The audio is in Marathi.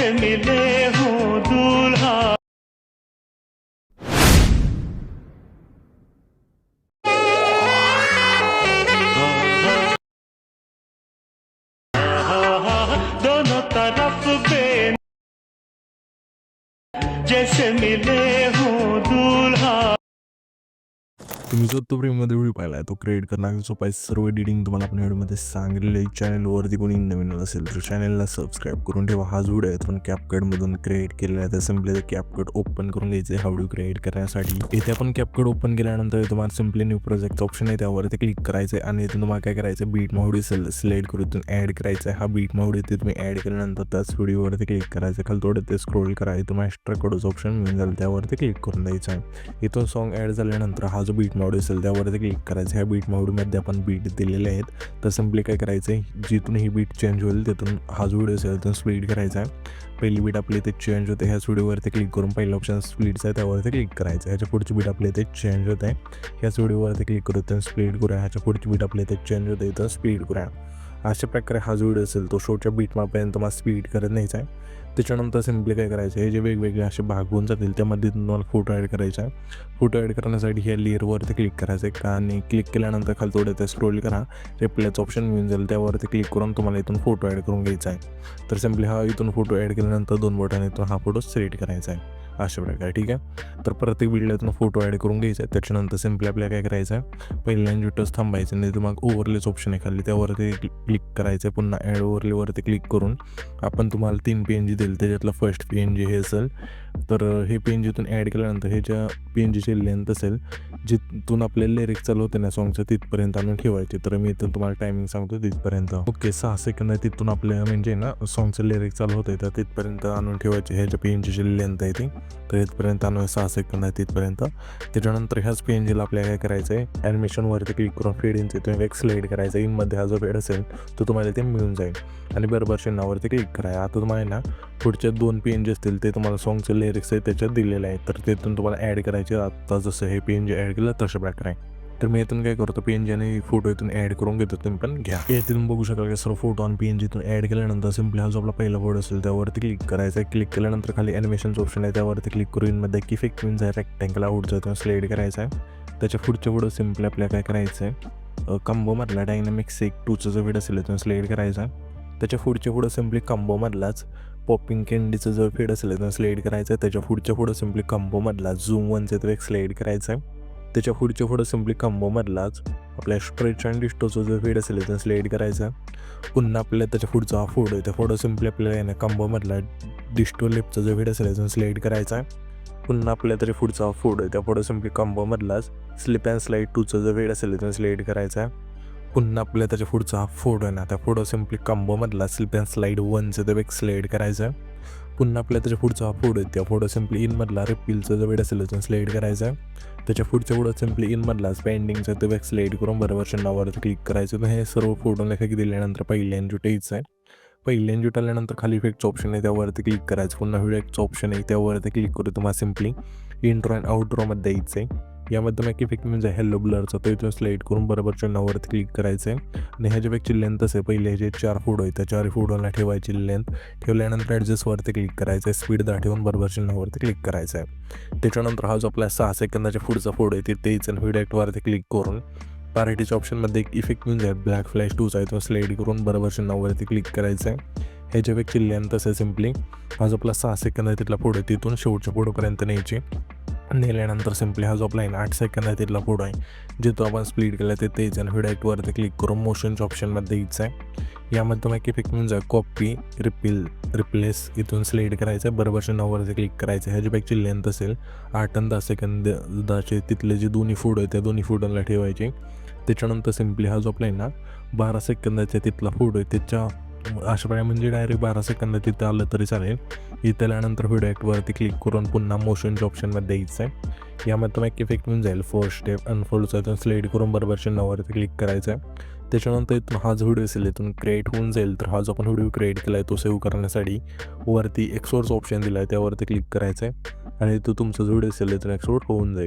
जैसे मिले हों दूल्हा। दोनों तरफ बे जैसे मिले हों दूल्हा। तुम्ही जो तो प्रेममध्ये व्हिडिओ पाहिला तो क्रिएट करण्याचा सोपा आहे. सर्व एडिटिंग तुम्हाला आपण व्हिडिओमध्ये सांगितलेलं आहे. चॅनलवरती कोणी नवीन असेल तर चॅनलला सबस्क्राईब करून ठेवा. हा जो व्हिडिओ आहे तो कॅपकटमधून क्रिएट केलेला आहे. तर सिम्पली कॅपकट ओपन करून घ्यायचं आहे हा व्हिडिओ क्रिएट करण्यासाठी. इथे आपण कॅपकट ओपन केल्यानंतर तुम्हाला सिम्पली न्यू प्रोजेक्टचा ऑप्शन आहे त्यावरती क्लिक करायचं आहे आणि इथून तुम्हाला काय करायचं आहे बीट माऊड सिलेक्ट करून इथून ॲड करायचं आहे. हा बीट माऊड इथे तुम्ही ॲड केल्यानंतर त्याच व्हिडिओवरती क्लिक करायचं. खाली थोडं ते स्क्रोल करायचं तुम्हाला एक्स्ट्रा कोडचं ऑप्शन मिळून जाईल त्यावरती क्लिक करून द्यायचं आहे. इथून सॉन्ग ॲड झाल्यानंतर हा जो बीट माऊड असेल त्यावरती क्लिक करायचं. ह्या बीट माऊडमध्ये आपण बीट दिलेले आहेत. तर सिम्पली काय करायचं आहे जिथून ही बीट चेंज होईल तिथून हा जो व्हिडिओ असेल तिथून स्प्लिट करायचा आहे. पहिली बीट आपली इथे चेंज होते ह्याच व्हिडिओवरती क्लिक करून पहिलं ऑप्शन स्प्लिटचं आहे त्यावरती क्लिक करायचं. ह्याच्या पुढची बीट आपली इथे चेंज होते ह्याच व्हिडिओवरती क्लिक करू इथून स्प्लिट करूया. ह्याच्या पुढची बीट आपली इथे चेंज होते इथं स्प्लिट करूया. अशा प्रकारे हा जो व्हिडिओ असेल तो शोच्या बीटमापर्यंत तुम्हाला स्पीड करत न्यायचा आहे. त्याच्यानंतर सिम्पली काय करायचं हे जे वेगवेगळे असे भाग होऊन जातील त्यामध्ये तुम्हाला फोटो ॲड करायचा आहे. फोटो ॲड करण्यासाठी ह्या लेअरवरती क्लिक करायचं आहे आणि क्लिक केल्यानंतर खाली थोडं ते स्क्रोल करा. रिप्लायचं ऑप्शन मिळून जाईल त्यावरती क्लिक करून तुम्हाला इथून फोटो ॲड करून घ्यायचा आहे. तर सिम्पली हा इथून फोटो ॲड केल्यानंतर 2 बटन इथून हा फोटो सिलेक्ट करायचा आहे अशा प्रकारे. ठीक आहे. तर प्रत्येक व्हिडिओतून फोटो ॲड करून घ्यायचा आहे. त्याच्यानंतर सिम्पली आपल्याला काय करायचं आहे पहिल्या जुटच थांबायचं नाही तर मग ओव्हरलेच ऑप्शन आहे खाली त्यावरती क्लिक करायचं आहे. पुन्हा ॲड ओव्हरलेवरती क्लिक करून आपण तुम्हाला 3 PNG देईल त्याच्यातलं फर्स्ट PNG हे असेल. तर हे PNGतून ॲड केल्यानंतर हे ज्या PNGची लेंथ असेल जिथून आपले लिरिक्स चालू होते ना सॉंगचं तिथपर्यंत आणून ठेवायचे. तर मी इथून तुम्हाला टायमिंग सांगतो तिथपर्यंत. ओके 6 सेकंद आहे तिथून आपल्या म्हणजे ना सॉंगचं लिरिक्स चालू होते तर तिथपर्यंत आणून ठेवायचे. ह्याच्या PNGची लेंथ आहे ती तर इथपर्यंत आणून 6 सेकंद आहे तिथपर्यंत. त्याच्यानंतर ह्याच PNGला आपल्याला काय करायचं आहे ॲनिमेशनवरती क्लिक करून फेड इनचे तुम्ही एक स्लाईड करायचं. इनमध्ये हा जो फेड असेल तो तुम्हाला ते मिळून जाईल आणि बरोबर चिन्हावरती क्लिक करा. आता तुम्हाला ना पुढच्या 2 PNG असतील ते तुम्हाला सॉंगचे लिरिक्स आहे त्याच्यात दिलेले आहेत तर तिथून तुम्हाला ॲड करायचे. आता जसं हे PNG ॲड केलं तशा प्रकारे. तर मी इथून काय करतो PNG आणि फोटो इथून ॲड करून घेतो तुम्ही पण घ्या. इथून बघू शकाल की सर्व फोटो आणि PNG इथून ॲड केल्यानंतर सिम्पली हा जो आपला पहिला फोटो असेल त्यावरती क्लिक करायचा आहे. क्लिक केल्यानंतर खाली ॲनिमेशनचं ऑप्शन आहे त्यावरती क्लिक करून इनमध्ये की इफेक्ट मीन्स आहे रेक्टँगल आउटचा तो स्लाईड करायचा आहे. त्याच्या पुढच्या फोटो सिम्पली आपल्याला काय करायचं आहे कंबोमधला डायनामिक्स 1-2चा जो व्हिडिओ असेल तो स्लाईड करायचा. त्याच्या पुढच्या फोटो सिम्पली कंबोमधलाच पॉपिंग कॅन्डीचं जो फेड असेल तो स्लाईड करायचा आहे. त्याच्या पुढच्या फोटो सिम्पली कंबोमधला झूम 1चा तो एक स्लाईड करायचा आहे. त्याच्या पुढच्या फोटो सिम्पली कंबोमधलाच आपल्या स्ट्रेच अँड डिस्टोचा जो फेड असेल तो स्लाईड करायचा. पुन्हा आपल्याला त्याच्या पुढचा हा फोटो आहे त्या फोटो सिम्पली आपल्याला आहे ना कंबोमधला डिस्टो लेफ्टचा जो फेड असेल तो स्लाईड करायचा आहे. पुन्हा आपल्याला त्याच्या पुढचा हा फोटो आहे त्या फोटो सिम्पली कंबोमधलाच स्लिप अँड स्लाईड 2चा जो फेड असेल तो स्लाईड करायचा आहे. पुन्हा आपल्याला त्याच्या पुढचा हा फोटो आहे ना त्या फोटो सिम्पली कंबोमधला स्लिप अँड स्लाईड 1चा तो एक स्लाईड करायचा आहे. पुन्हा आपल्याला त्याच्या पुढचा हा फोटो आहे त्या फोटो सिम्पली इनमधला रिपीलचा जो वेळ असेल तो स्लाईड करायचा आहे. त्याच्या पुढच्या फोटो सिम्पली इनमधला पेंडिंगचा तो एक स्लाईड करून बरोबर चिन्हावरती क्लिक करायचं. तर हे सर्व फोटो लेखा दिल्यानंतर पहिल्या एनजूट यायचं आहे. पहिल्या एनजूट आल्यानंतर खाली इफेक्टचं ऑप्शन आहे त्यावरती क्लिक करायचं. पुन्हा व्हिडिओचं ऑप्शन आहे त्यावरती क्लिक करू तुम्हाला सिम्पली इंट्रो अँड आउट्रोमध्ये द्यायचं आहे. यामध्ये मग इफेक्ट म्हणजे हेल्लो ब्लरचा तो इथून स्लाईड करून बरोबर चिन्हावरती क्लिक करायचं आहे. आणि ह्याच्यापेक्षा लेंथ असेल पहिले ह्याचे 4 फोटो आहेत त्या 4 फोटोला ठेवायची लेंथ. ठेवल्यानंतर ॲडजस्टवरती क्लिक करायचं आहे. स्पीड 10 ठेवून बरोबर चिन्हावरती क्लिक करायचं आहे. त्याच्यानंतर हा जो आपला 6 सेकंदाच्या पुढचा फोटो आहे तिथे यायचं आणि व्हिडिओ ॲक्टवरती क्लिक करून पार्टीच्या ऑप्शनमध्ये एक इफेक्ट म्हणजे ब्लॅक फ्लॅश 2चा आहे तो स्लाईड करून बरोबर चिन्हावरती क्लिक करायचं आहे. ह्याच्यापेक्षा लेंथ असेल सिम्पली हा जो आपला 6 सेकंद आहे तिथला फोटो आहे तिथून शेवटच्या फोटोपर्यंत न्यायची. नेल्यानंतर सिम्पली हा जो आपला आहे 8 सेकंद आहे तिथला फोटो आहे जिथं आपण स्प्लिट केला ते तेच आणि व्हिडिओ ॲक्टवरती क्लिक करून मोशनच्या ऑप्शनमध्ये यायचं आहे. यामध्ये तुम्हाला एक इफेक्ट म्हणजे कॉपी रिप्लेस इथून स्लाईड करायचं आहे बरोबर चिन्हावरती क्लिक करायचं आहे. ह्याच्यापेक्षा लेंथ असेल 8 आणि 10 सेकंदाचे तिथले जे दोन्ही फोटो आहे त्या दोन्ही फोटोला ठेवायचे. त्याच्यानंतर सिम्पली हा जो आपला आहे ना 12 सेकंदाचा तिथला फोटो आहे त्याच्या अशा प्रकारे म्हणजे डायरेक्ट 12 सेकंद तिथं आलं तरी चालेल. इथं आल्यानंतर व्हिडिओ ॲक्टवरती क्लिक करून पुन्हा मोशनच्या ऑप्शनमध्ये द्यायचं आहे. यामध्ये तुम्हाला एक इफेक्ट मिळून जाईल फर्स्ट स्टेप अनफोल्डचा इथून स्लाईड करून बरोबर चिन्हावरती क्लिक करायचं आहे. त्याच्यानंतर इथून हा जो व्हिडिओ असेल इथून क्रिएट होऊन जाईल. तर हा जो आपण व्हिडिओ क्रिएट केला आहे तो सेव्ह करण्यासाठी वरती एक्सपोर्टचा ऑप्शन दिला आहे त्यावरती क्लिक करायचं आहे आणि तो तुमचा जो व्हिडिओ असेल इथून एक्सपोर्ट होऊन जाईल.